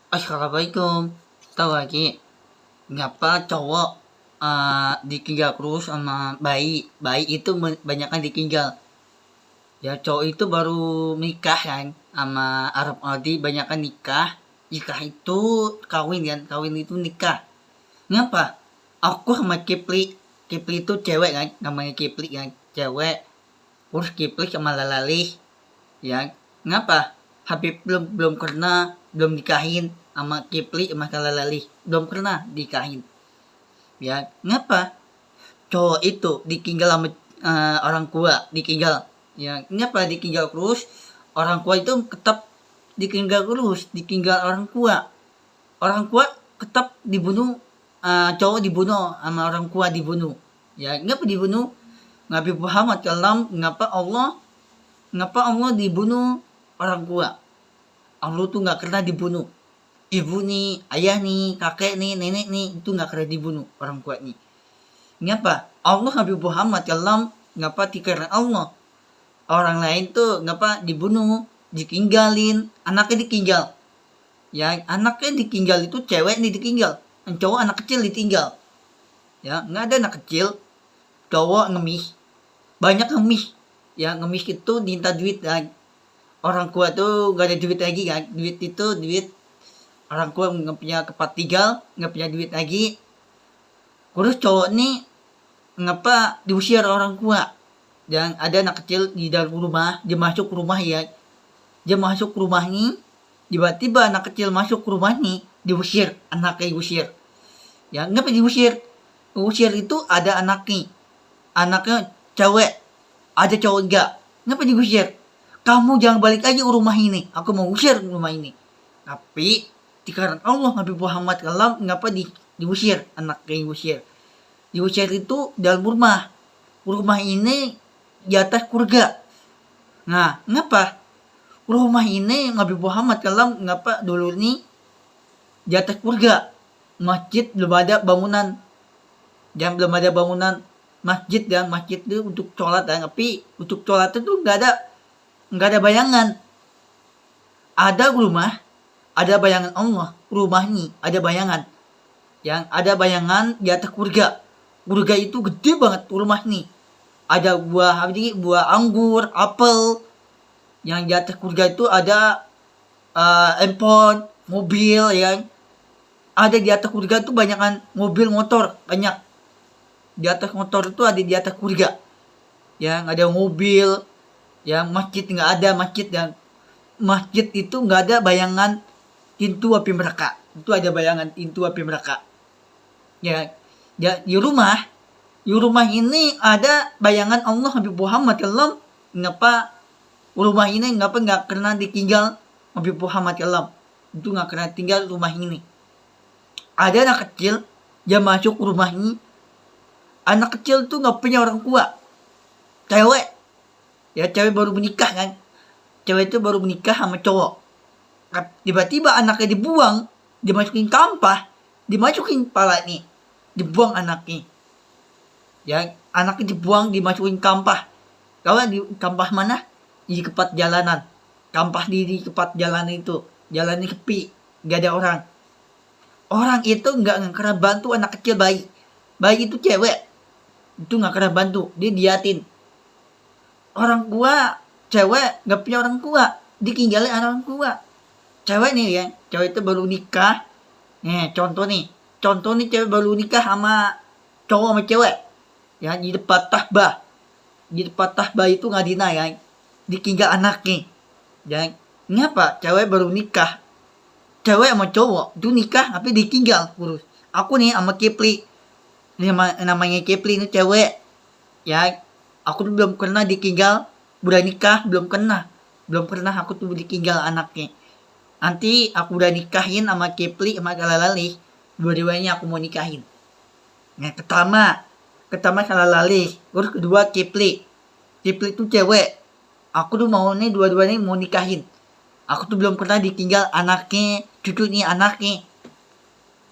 Assalamualaikum. Tahu lagi, ngapa cowok ditinggal terus sama bayi? Bayi itu banyakan ditinggal. Ya cowok itu baru nikah kan sama Arab Saudi banyakan nikah. Nikah itu kawin kan, kawin itu nikah. Ngapa? Aku sama Kipli, Kipli itu cewek kan, namanya Kipli kan, cewek. Terus Kipli sama Lalali, ya ngapa Habib belum pernah belum nikahin sama Kipli sama Kalalali belum pernah nikahin ya ngapa cowok itu ditinggal sama orang tua ditinggal ya ngapa ditinggal terus orang tua itu tetap ditinggal terus ditinggal orang tua tetap dibunuh cowok dibunuh sama orang tua dibunuh ya ngapa dibunuh Nabi Muhammad kalam ngapa Allah dibunuh orang tua Allah tuh nggak pernah dibunuh ibu nih ayah nih kakek nih nenek nih itu nggak pernah dibunuh orang tua nih ngapa Allah Nabi Muhammad kalam ngapa dikarenakan Allah orang lain tuh ngapa dibunuh ditinggalin anaknya ditinggal ya anaknya ditinggal itu cewek nih ditinggal cowok anak kecil ditinggal ya nggak ada anak kecil cowok ngemis banyak ngemis ya ngemis itu minta duit kan orang tua tuh gak ada duit lagi kan duit itu duit orang tua nggak punya tempat tinggal nggak punya duit lagi terus cowok nih ngapa diusir orang tua dan ada anak kecil di dalam rumah dia masuk rumah ya dia masuk rumah nih tiba-tiba anak kecil masuk rumah nih diusir anaknya diusir ya ngapa diusir usir itu ada anaknya cewek ada cowok enggak ngapa diusir kamu jangan balik lagi ke rumah ini aku mau usir rumah ini tapi dikarenakan Allah Nabi Muhammad kalam ngapa diusir anaknya diusir itu dalam rumah ini di atas surga nah ngapa rumah ini Nabi Muhammad kalam ngapa dulu ini di atas surga masjid belum ada bangunan dan belum ada bangunan masjid dan masjid itu untuk sholat dan tapi untuk sholat itu nggak ada bayangan ada rumah ada bayangan Allah rumah ini ada bayangan yang ada bayangan di atas surga itu gede banget rumah ini ada buah anggur apel yang di atas surga itu ada handphone mobil yang ada di atas surga itu banyakan mobil motor banyak di atas motor itu ada di atas surga yang ada mobil yang masjid nggak ada masjid itu nggak ada bayangan pintu api neraka itu ada bayangan pintu api neraka ya di rumah ini ada bayangan Allah Nabi Muhammad kalam ngapa rumah ini nggak pernah ditinggal Nabi Muhammad kalam itu nggak pernah tinggal rumah ini ada anak kecil dia masuk rumah ini anak kecil tuh nggak punya orang tua cewek baru menikah kan cewek itu baru menikah sama cowok tiba-tiba anaknya dibuang dimasukin kampah dimasukin pala nih dibuang anaknya ya anaknya dibuang dimasukin kampah kalau di kampah mana di tempat jalanan kampah di tempat jalanan itu jalannya sepi gak ada orang itu nggak pernah bantu anak kecil bayi itu cewek itu nggak pernah bantu dia diatin orang tua cewek nggak punya orang tua ditinggalin orang tua cewek nih ya cewek itu baru nikah nih contoh nih cewek baru nikah sama cowok sama cewek ya di depan tahbah itu ngadina ya ditinggal anaknya ya ngapa cewek baru nikah cewek sama cowok itu nikah tapi ditinggal urus aku nih sama Kipli namanya Kipli ini cewek ya aku tuh belum pernah ditinggal udah nikah belum pernah aku tuh ditinggal anaknya nanti aku udah nikahin sama Kipli sama Kalalali dua-duanya aku mau nikahin yang pertama Kalalali terus kedua Kipli itu cewek aku tuh mau nih dua-duanya mau nikahin aku tuh belum pernah ditinggal anaknya cucunya anaknya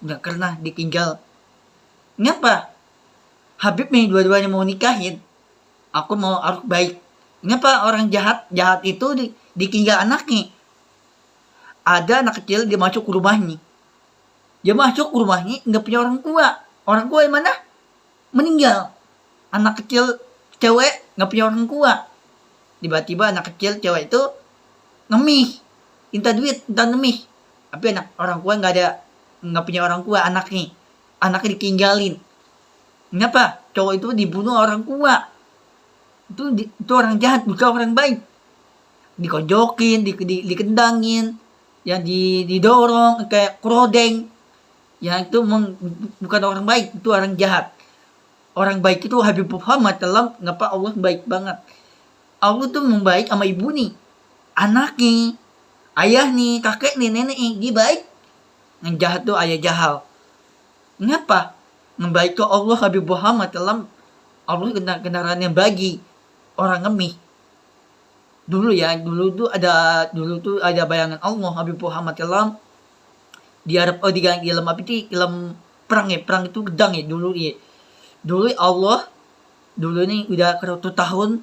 nggak pernah ditinggal ngapa Habib nih dua-duanya mau nikahin aku mau harus baik ngapa orang jahat itu ditinggal anaknya Ada anak kecil dia masuk ke rumahnya. Dia masuk ke rumahnya nggak punya orang tua. Orang tua yang mana? Meninggal. Anak kecil cewek nggak punya orang tua. Tiba-tiba anak kecil cewek itu ngemis, minta duit, minta ngemis. Tapi anak orang tua nggak punya orang tua anaknya ditinggalin. Kenapa? Cowok itu dibunuh orang tua. Itu orang jahat, bukan orang baik. Dikojokin, dikendangin, yang didorong kayak krodeng. Yang itu bukan orang baik, itu orang jahat. Orang baik itu Habib Muhammad dalam ngapa Allah baik banget. Allah tuh membaik sama ibu nih, anak nih, ayah nih, kakek nih, nenek nih, dia baik. Yang jahat tuh ayah jahal. Kenapa? Membaik ke Allah Habib Muhammad dalam Allah kendaraan yang bagi orang ngemis. Dulu tuh ada bayangan Allah Habib Muhammad dalam di Arab di dalam apa itu dalam perang itu gedang dulu Allah dulu nih udah 100 tahun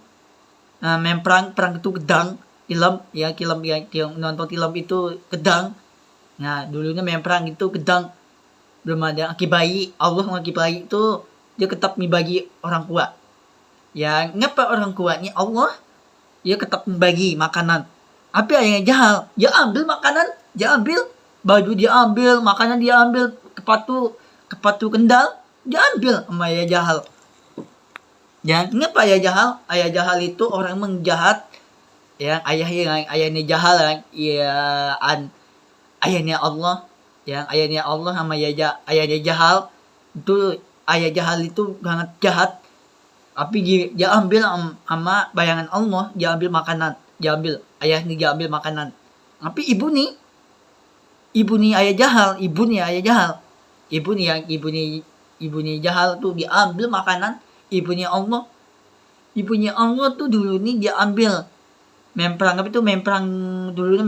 main perang itu gedang film yang nonton film itu gedang. Nah dulunya main perang itu gedang, belum ada akibai. Allah mengakibai itu dia tetap membagi orang tua. Ya ngapa orang tuanya Allah dia tetap membagi makanan. Apa yang jahal? Dia ambil makanan, dia ambil baju, dia ambil makanan, dia ambil kepatu kendal, dia ambil sama ayah jahal. Ya ngapa ayah jahal? Ayah jahal itu orang menjahat. Yang ayahnya jahal ayahnya Allah, yang ayahnya Allah sama ayahnya jahal. Itu ayah jahal itu sangat jahat. Tapi dia ambil sama bayangan Allah, dia ambil makanan, dia ambil ayahnya, dia ambil makanan. Tapi ibu nih ayah jahal, ibu nih jahal tuh dia ambil makanan ibunya Allah tuh dulu nih dia ambil memperang dulu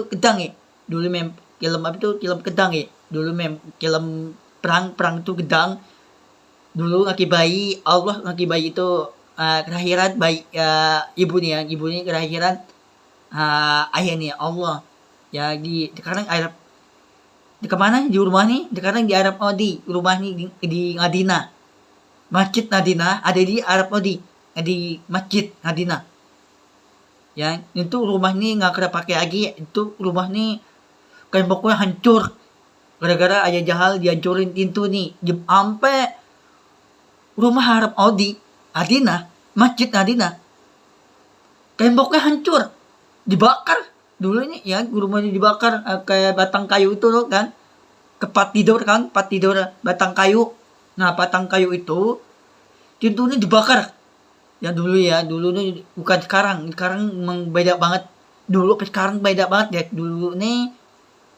gedang dulu film gedang dulu perang itu gedang. Dulu ngakibai Allah ngakibai itu kelahiran baik ibu nih kelahiran ayahnya Allah ya sekarang Arab di kemana di rumah nih sekarang di Arab Saudi rumah nih di Madinah, Masjid Madinah ada di Arab Saudi di Masjid Madinah. Ya itu rumah nih nggak kena pakai lagi, itu rumah nih temboknya hancur gara-gara ayah jahal dihancurin pintu nih sampai rumah Arab Saudi Madinah, Masjid Madinah temboknya hancur, dibakar dulu ini ya, rumahnya dibakar kayak batang kayu itu loh kan, tempat tidur batang kayu. Nah batang kayu itu pintunya dibakar ya dulu nih, bukan sekarang beda banget. Dulu ke sekarang beda banget ya. Dulu nih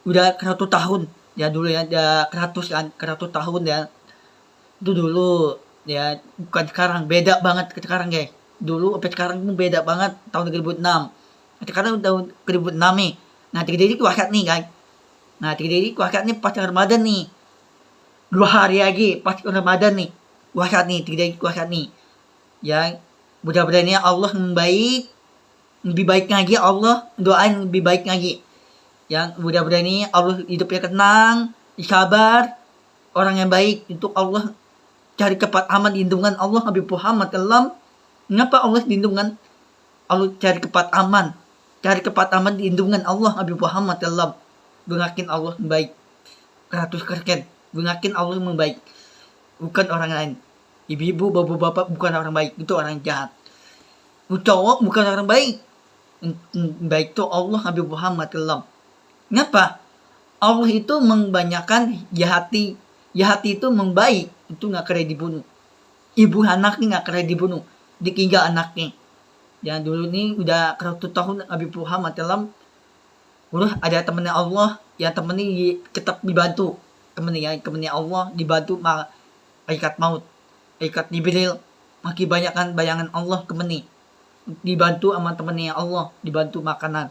udah 100 tahun ya, dulu ya udah 100 tahun ya. Itu dulu ya, bukan sekarang, beda banget ke sekarang guys. Dulu sampai sekarang itu beda banget. Tahun 2006 sekarang tahun 2006 nih. Nah terjadi kuakat nih guys. Nah terjadi kuakat nih pas Ramadan nih, 2 hari lagi pas Ramadan nih kuakat nih, terjadi kuakat nih ya. Mudah-mudahan Allah lebih baik lagi, Allah doain lebih baik lagi. Yang mudah-mudahan Allah hidupnya tenang, sabar, orang yang baik. Untuk Allah cari cepat aman lindungan Allah Habib Muhammad dalam. Kenapa Allah lindungan? Allah cari cepat aman lindungan Allah Habib Muhammad dalam. Bengakin Allah baik. 100%. Bengakin Allah membaik. Bukan orang lain. Ibu-ibu, bapak-bapak bukan orang baik, itu orang jahat. Cowok bukan orang baik. Baik itu Allah Habib Muhammad dalam. Kenapa? Allah itu membanyakan jahati itu membaik, itu nggak kena dibunuh. Ibu anaknya nggak kena dibunuh, ditinggal anaknya. Ya dulu nih udah 100 tahun Habib Muhammad dalam. Udah ada temennya Allah, ya temennya tetap dibantu. Temennya Allah dibantu malaikat maut, malaikat Jibril, makin banyakkan bayangan Allah temennya. Dibantu sama temennya Allah, dibantu makanan.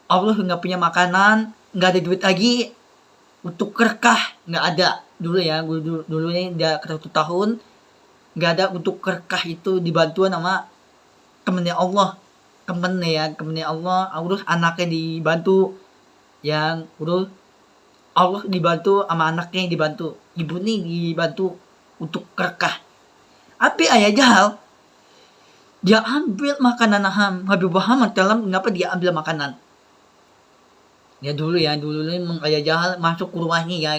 Allah nggak punya makanan, nggak ada duit lagi untuk kerkah, nggak ada dulu ya. Dulu ini udah 100 tahun nggak ada untuk kerkah, itu dibantuan sama temennya Allah. Temennya Allah, urus anaknya dibantu yang udah Allah dibantu sama anaknya, dibantu ibu nih, dibantu untuk kerekah. Tapi ayah jahal, dia ambil makanan Habib Muhammad dalam, kenapa dia ambil makanan? Ya dulu nih ayah jahal masuk ke rumahnya ya,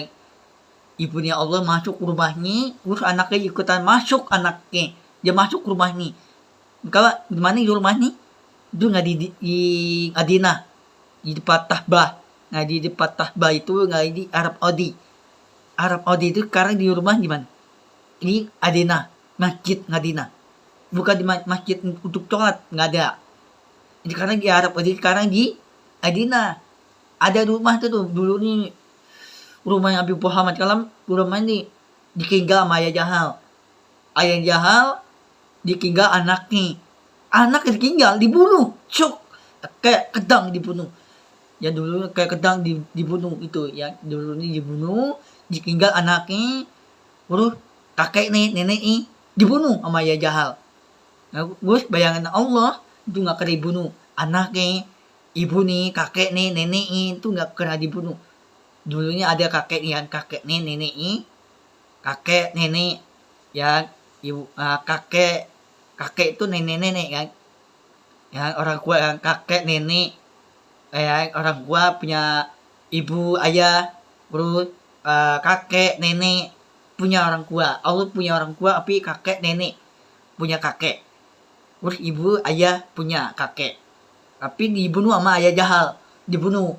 ibunya Allah masuk ke rumahnya, terus anaknya ikutan masuk, anaknya dia masuk ke rumahnya. Kalau di mana di rumahnya? Itu nggak di Adina, di depan Tahbah. Nah di depan Tahbah itu nggak di Arab Saudi. Arab Saudi itu sekarang di rumah di mana? Di Adina, Masjid Adina. Bukan di masjid untuk sholat, nggak ada. Jadi karena di Arab Saudi sekarang di Adina. Ada rumah tuh dulu nih, rumahnya Habib Muhammad. Kalau rumah ini ditinggal sama ayah jahal. Ayah jahal ditinggal anaknya. Anak ditinggal, dibunuh. Cuk. Kayak kedang dibunuh. Ya dulu kayak kedang dibunuh itu ya. Dulu ini dibunuh, ditinggal anaknya. Terus kakek nih, nenek nih dibunuh sama ayah jahal. Nah, gue bayangan Allah itu nggak kena dibunuh. Anaknya, ibu nih, kakek nih, nenek nih itu nggak kena dibunuh. Dulunya ada kakek nih, kakek nih, nenek nih, kakek nenek ya, ibu kakek itu nenek kan, ya orang tua yang kakek nenek, orang tua punya ibu ayah, terus kakek nenek punya orang tua. Allah punya orang tua, tapi kakek nenek punya kakek. Terus ibu ayah punya kakek. Tapi dibunuh sama ayah jahal. Dibunuh.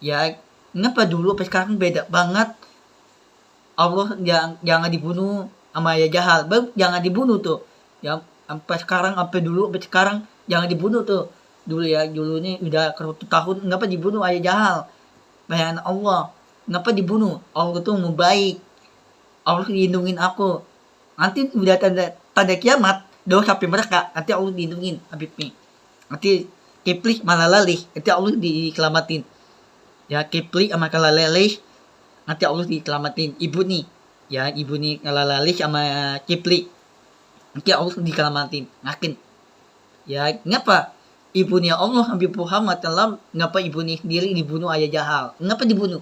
Ya, kenapa dulu sampai sekarang beda banget. Allah jangan dibunuh sama ayah jahal. Baru jangan dibunuh tuh. Ya, sampai dulu sampai sekarang jangan dibunuh tuh. Dulu ini udah 100 tahun, kenapa dibunuh ayah jahal? Bayangan Allah. Kenapa dibunuh? Allah tuh mau baik. Allah lindungin aku. Nanti udah tanda kiamat, dosa sampai mereka, nanti Allah lindungin Habibnya. Nanti Kipli malah lalih, nanti Allah dikelamatin. Ya Kipli sama kalah lalih, nanti Allah dikelamatin. Ibu nih, ya ibu nih kalah lalih sama Kipli, nanti Allah dikelamatin. Yakin? Ya ngapa? Ibunya Allah Habib Muhammad dalam, ngapa ibu nih sendiri dibunuh ayah jahal? Ngapa dibunuh?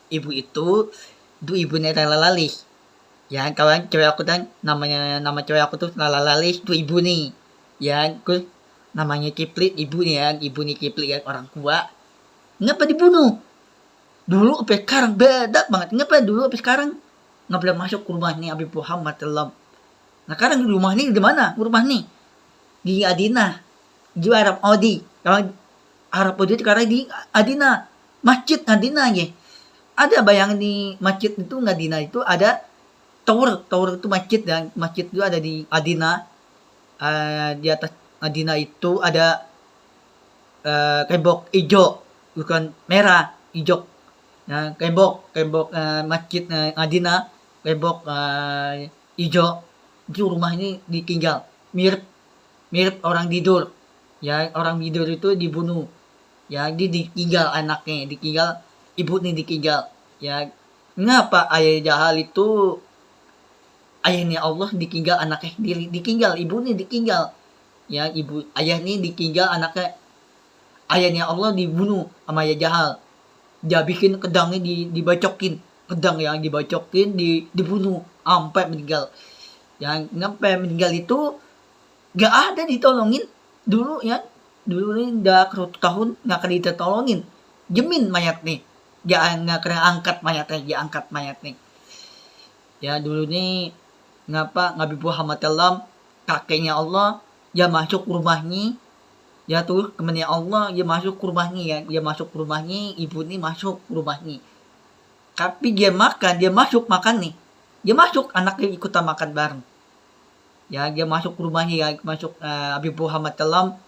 Ibu itu ibunya kalah lalih. Ya kawan cewek aku kan, nama cewek aku tuh Lala Lalis, itu ibu nih. Ya terus namanya Kipli, ibu nih ya, ibu nih Kipli ya, orang tua. Ngapa dibunuh? Dulu sampai sekarang beda banget. Ngapa dulu sampai sekarang nggak boleh masuk ke rumah nih Habib Muhammad dalam. Nah sekarang di rumah nih di mana? Rumah nih di Adina, di Arab Saudi. Kalau Arab Saudi sekarang di Adina, Masjid Adina ya. Ada bayangan di masjid itu Adina itu ada tower itu masjid, dan masjid itu ada di Adina. Di atas Adina itu ada tembok hijau, bukan merah, hijau. Nah, tembok masjid Adina, tembok hijau. Itu rumah ini ditinggal, mirip orang tidur. Ya orang tidur itu dibunuh. Ya dia ditinggal anaknya, ditinggal ibu nih ditinggal. Ya ngapa ayah jahal itu, ayahnya Allah ditinggal anaknya sendiri, ditinggal ibu nih ditinggal. Ya ibu ayah nih ditinggal anaknya. Ayahnya Allah dibunuh sama ayah jahal. Dia bikin kedangnya dibacokin, kedang yang dibacokin dibunuh sampai meninggal. Yang sampai meninggal itu gak ada ditolongin dulu ya. Dulu nih udah 100 tahun gak kena ditolongin. Jemin mayat nih. Dia gak kena angkat mayatnya, dia angkat mayat nih. Ya dulu nih ngapa Nabi Muhammad dalam kakeknya Allah, dia masuk rumahnya, ya tuh temennya Allah, dia masuk ke rumahnya ya, dia masuk ke rumahnya, ibu nih masuk ke rumahnya. Tapi dia masuk makan nih, dia masuk, anaknya ikutan makan bareng. Ya dia masuk ke rumahnya ya, masuk Nabi Muhammad dalam,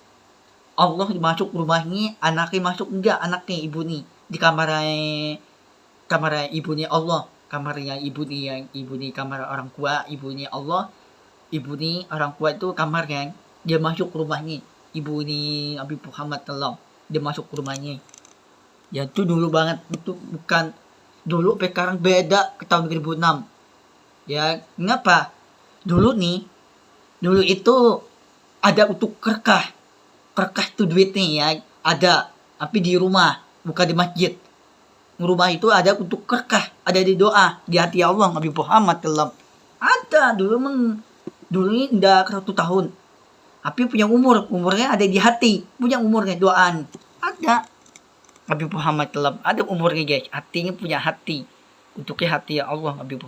Allah masuk ke rumahnya, anaknya masuk enggak, anaknya ibu nih di kamarnya ibunya Allah. Kamarnya ibu nih kamar orang tua, ibunya Allah, ibu nih orang tua itu kamarnya. Dia masuk ke rumahnya, ibu nih Habib Muhammad tolong, dia masuk ke rumahnya. Ya itu dulu banget, itu bukan dulu, sekarang beda ke tahun 2006. Ya ngapa? Dulu itu ada untuk kerkah itu duit nih ya, ada, tapi di rumah, bukan di masjid. Rumah itu ada untuk berkah, ada di doa, di hati Allah Nabi Muhammad SAW. Ada dulu ini udah 100 tahun. Tapi punya umurnya ada di hati, punya umurnya doaan. Ada Nabi Muhammad SAW, ada umurnya guys, hatinya punya hati. Untuknya hati ya Allah Nabi Muhammad.